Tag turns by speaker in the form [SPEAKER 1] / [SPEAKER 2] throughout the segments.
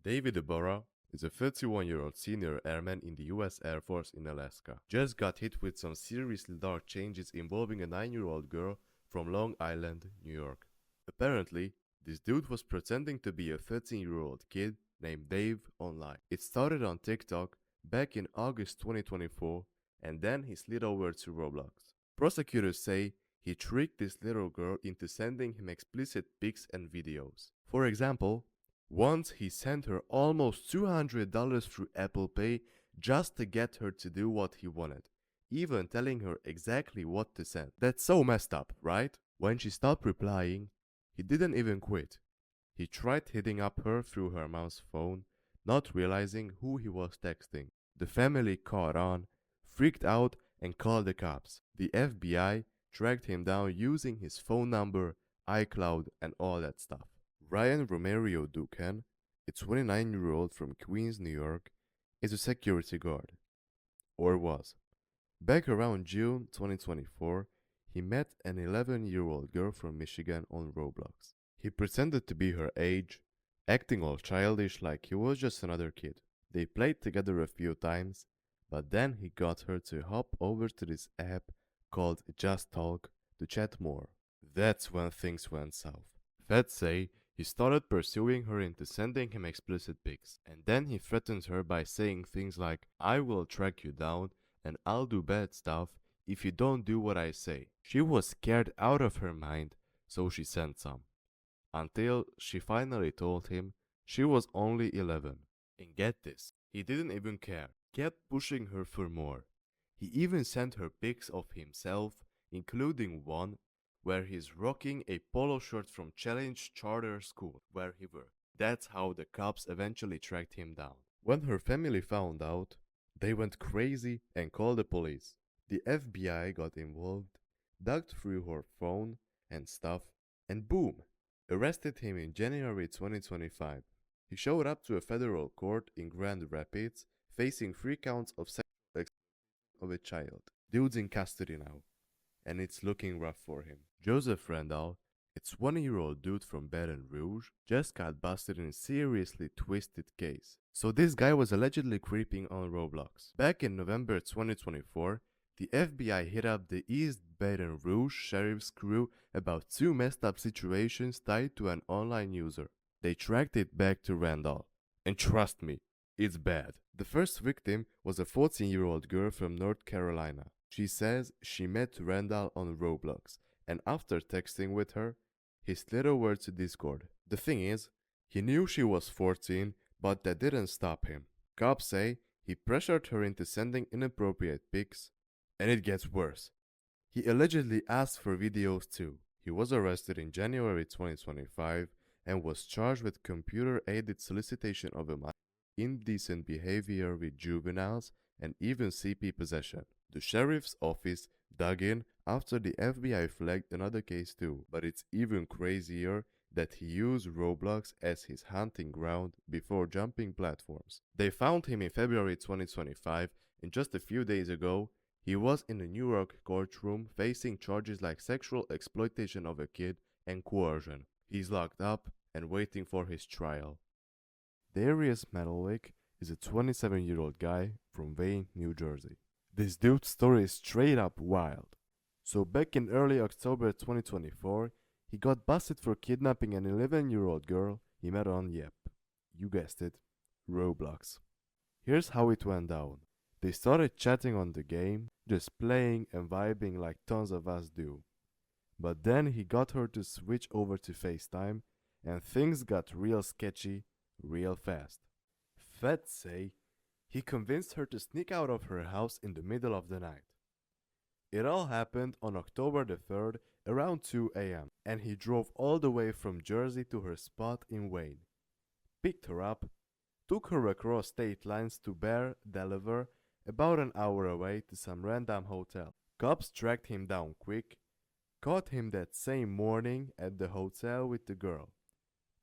[SPEAKER 1] David Ibarra is a 31-year-old senior airman in the US Air Force in Alaska. Just got hit with some seriously dark changes involving a 9-year-old girl from Long Island, New York. Apparently, this dude was pretending to be a 13-year-old kid named Dave online. It started on TikTok back in August 2024, and then he slid over to Roblox. Prosecutors say he tricked this little girl into sending him explicit pics and videos. For example, once he sent her almost $200 through Apple Pay just to get her to do what he wanted, even telling her exactly what to send. That's so messed up, right? When she stopped replying, he didn't even quit. He tried hitting up her through her mom's phone, not realizing who he was texting. The family caught on, freaked out, and called the cops. The FBI tracked him down using his phone number, iCloud, and all that stuff. Romario Dookhan, a 29-year-old from Queens, New York, is a security guard. Or was. Back around June 2024, he met an 11-year-old girl from Michigan on Roblox. He pretended to be her age, acting all childish like he was just another kid. They played together a few times, but then he got her to hop over to this app called Just Talk to chat more. That's when things went south. Feds say he started pursuing her into sending him explicit pics, and then he threatened her by saying things like, "I will track you down and I'll do bad stuff if you don't do what I say." She was scared out of her mind, so she sent some. Until she finally told him she was only 11. And get this, he didn't even care, kept pushing her for more. He even sent her pics of himself, including one where he's rocking a polo shirt from Challenge Charter School, where he worked. That's how the cops eventually tracked him down. When her family found out, they went crazy and called the police. The FBI got involved, dug through her phone and stuff, and boom, arrested him in January 2025. He showed up to a federal court in Grand Rapids, facing 3 counts of sexual exploitation of a child. Dude's in custody now, and it's looking rough for him. Joseph Randall, a 20-year-old dude from Baton Rouge, just got busted in a seriously twisted case. So this guy was allegedly creeping on Roblox. Back in November 2024, the FBI hit up the East Baton Rouge Sheriff's crew about 2 messed up situations tied to an online user. They tracked it back to Randall. And trust me, it's bad. The first victim was a 14-year-old girl from North Carolina. She says she met Randall on Roblox, and after texting with her, he slid over to Discord. The thing is, he knew she was 14, but that didn't stop him. Cops say he pressured her into sending inappropriate pics, and it gets worse. He allegedly asked for videos too. He was arrested in January 2025 and was charged with computer-aided solicitation of a minor, indecent behavior with juveniles, and even CP possession. The sheriff's office dug in after the FBI flagged another case too, but it's even crazier that he used Roblox as his hunting ground before jumping platforms. They found him in February 2025, and just a few days ago, he was in a New York courtroom facing charges like sexual exploitation of a kid and coercion. He's locked up and waiting for his trial. Darius Matylewich is a 27-year-old guy from Wayne, New Jersey. This dude's story is straight up wild. So back in early October 2024, he got busted for kidnapping an 11-year-old girl he met on, yep, you guessed it, Roblox. Here's how it went down. They started chatting on the game, just playing and vibing like tons of us do. But then he got her to switch over to FaceTime, and things got real sketchy real fast. Feds say he convinced her to sneak out of her house in the middle of the night. It all happened on October the 3rd around 2 a.m. and he drove all the way from Jersey to her spot in Wayne, picked her up, took her across state lines to Bear, Delaware, about an hour away to some random hotel. Cops tracked him down quick, caught him that same morning at the hotel with the girl.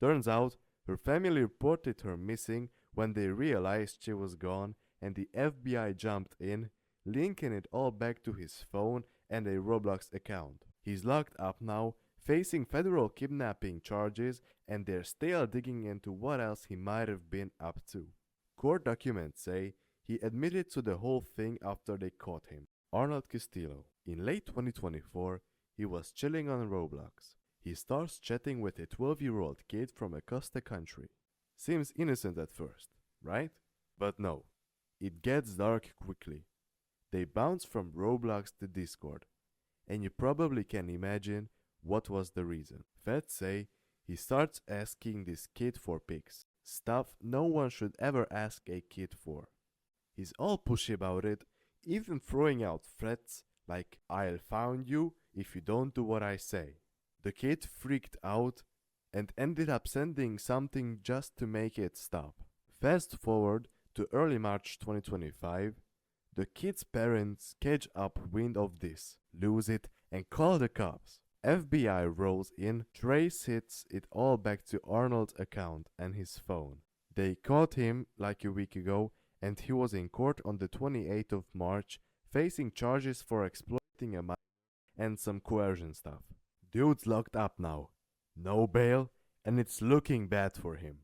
[SPEAKER 1] Turns out, her family reported her missing when they realized she was gone, and the FBI jumped in, linking it all back to his phone and a Roblox account. He's locked up now, facing federal kidnapping charges, and they're still digging into what else he might have been up to. Court documents say he admitted to the whole thing after they caught him. Arnold Castillo. In late 2024, he was chilling on Roblox. He starts chatting with a 12-year-old kid from across the country. Seems innocent at first, right? But no, it gets dark quickly. They bounce from Roblox to Discord, and you probably can imagine what was the reason. Feds say he starts asking this kid for pics, stuff no one should ever ask a kid for. He's all pushy about it, even throwing out threats like "I'll find you if you don't do what I say." The kid freaked out and ended up sending something just to make it stop. Fast forward to early March 2025, the kid's parents catch up wind of this, lose it, and call the cops. FBI rolls in, traces it all back to Arnold's account and his phone. They caught him like a week ago, and he was in court on the 28th of March, facing charges for exploiting a minor and some coercion stuff. Dude's locked up now. No bail, and it's looking bad for him.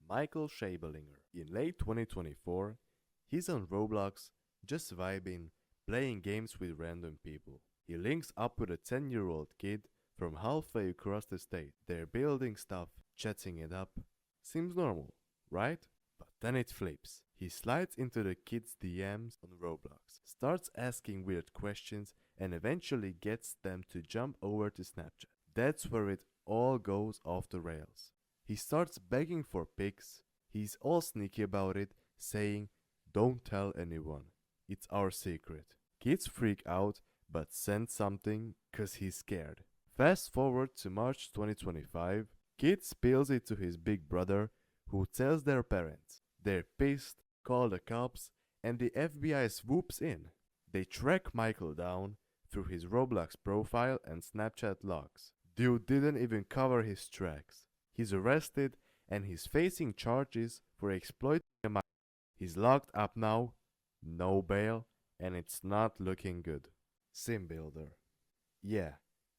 [SPEAKER 1] Michael Shablinger. In late 2024, he's on Roblox, just vibing, playing games with random people. He links up with a 10-year-old kid from halfway across the state. They're building stuff, chatting it up. Seems normal, right? But then it flips. He slides into the kid's DMs on Roblox, starts asking weird questions, and eventually gets them to jump over to Snapchat. That's where it all goes off the rails. He starts begging for pics. He's all sneaky about it, saying, "Don't tell anyone. It's our secret." Kids freak out, but send something cause he's scared. Fast forward to March 2025, kid spills it to his big brother, who tells their parents. They're pissed, call the cops, and the FBI swoops in. They track Michael down through his Roblox profile and Snapchat logs. Dude didn't even cover his tracks. He's arrested and he's facing charges for exploiting a minor. He's locked up now, no bail, and it's not looking good. Simbuilder. Yeah,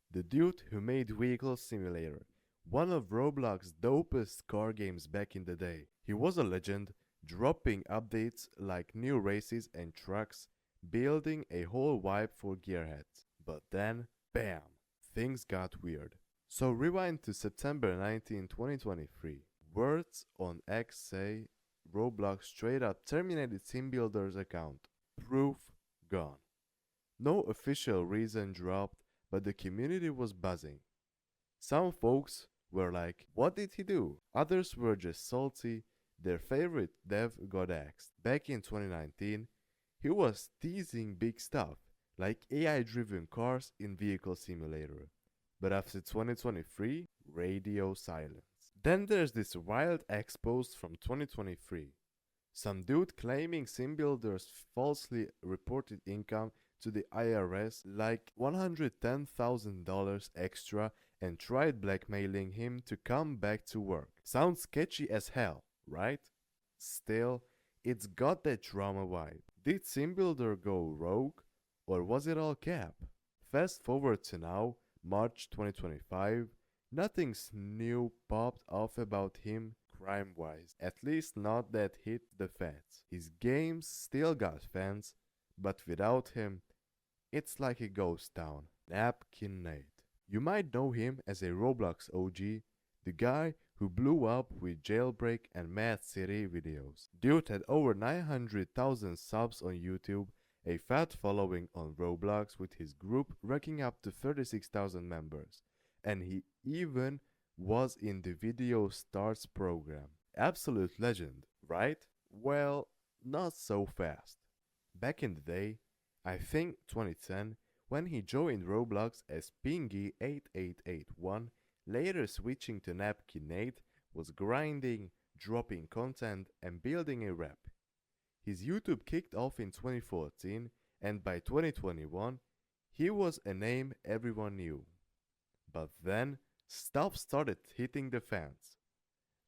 [SPEAKER 1] the dude who made Vehicle Simulator, one of Roblox's dopest car games back in the day. He was a legend, dropping updates like new races and trucks, building a whole vibe for gearheads. But then, bam, things got weird. So rewind to September 19, 2023. Words on X say Roblox straight up terminated Simbuilder's account. Proof gone. No official reason dropped, but the community was buzzing. Some folks were like, what did he do? Others were just salty. Their favorite dev got axed. Back in 2019, he was teasing big stuff, like AI-driven cars in Vehicle Simulator. But after 2023, radio silence. Then there's this wild X post from 2023. Some dude claiming Simbuilder's falsely reported income to the IRS like $110,000 extra and tried blackmailing him to come back to work. Sounds sketchy as hell, right? Still, it's got that drama vibe. Did Simbuilder go rogue, or was it all cap? Fast forward to now, March 2025, nothing's new popped off about him crime-wise, at least not that hit the fans. His games still got fans, but without him, it's like a ghost town. NapkinNate. You might know him as a Roblox OG, the guy who blew up with Jailbreak and Mad City videos. Dude had over 900,000 subs on YouTube, a fat following on Roblox with his group racking up to 36,000 members, and he even was in the Video Stars program. Absolute legend, right? Well, not so fast. Back in the day, I think 2010, when he joined Roblox as Pingy8881, later switching to NapkinNate, was grinding, dropping content, and building a rep. His YouTube kicked off in 2014, and by 2021, he was a name everyone knew. But then, stuff started hitting the fans.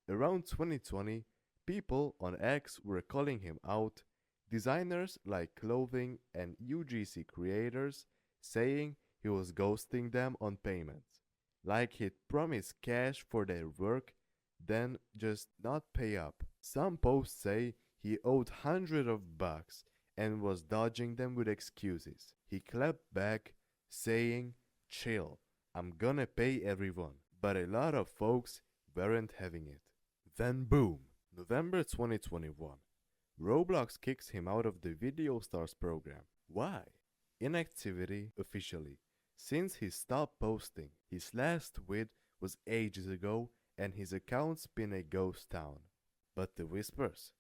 [SPEAKER 1] Around 2020, people on X were calling him out, designers like clothing and UGC creators saying he was ghosting them on payments. like he'd promise cash for their work, then just not pay up. Some posts say he owed hundreds of bucks and was dodging them with excuses. He clapped back, saying, "Chill, I'm gonna pay everyone." But a lot of folks weren't having it. Then boom, November 2021. Roblox kicks him out of the Video Stars program. Why? Inactivity officially. Since he stopped posting, his last tweet was ages ago and his account's been a ghost town. But the whispers?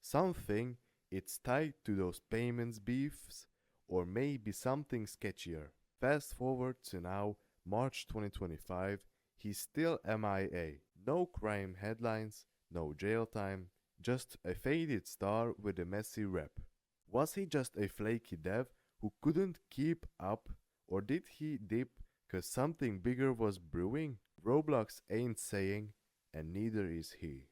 [SPEAKER 1] Something it's tied to those payments beefs or maybe something sketchier. Fast forward to now, March 2025, he's still MIA. No crime headlines, no jail time, just a faded star with a messy rep. Was he just a flaky dev who couldn't keep up, or did he dip cause something bigger was brewing? Roblox ain't saying, and neither is he.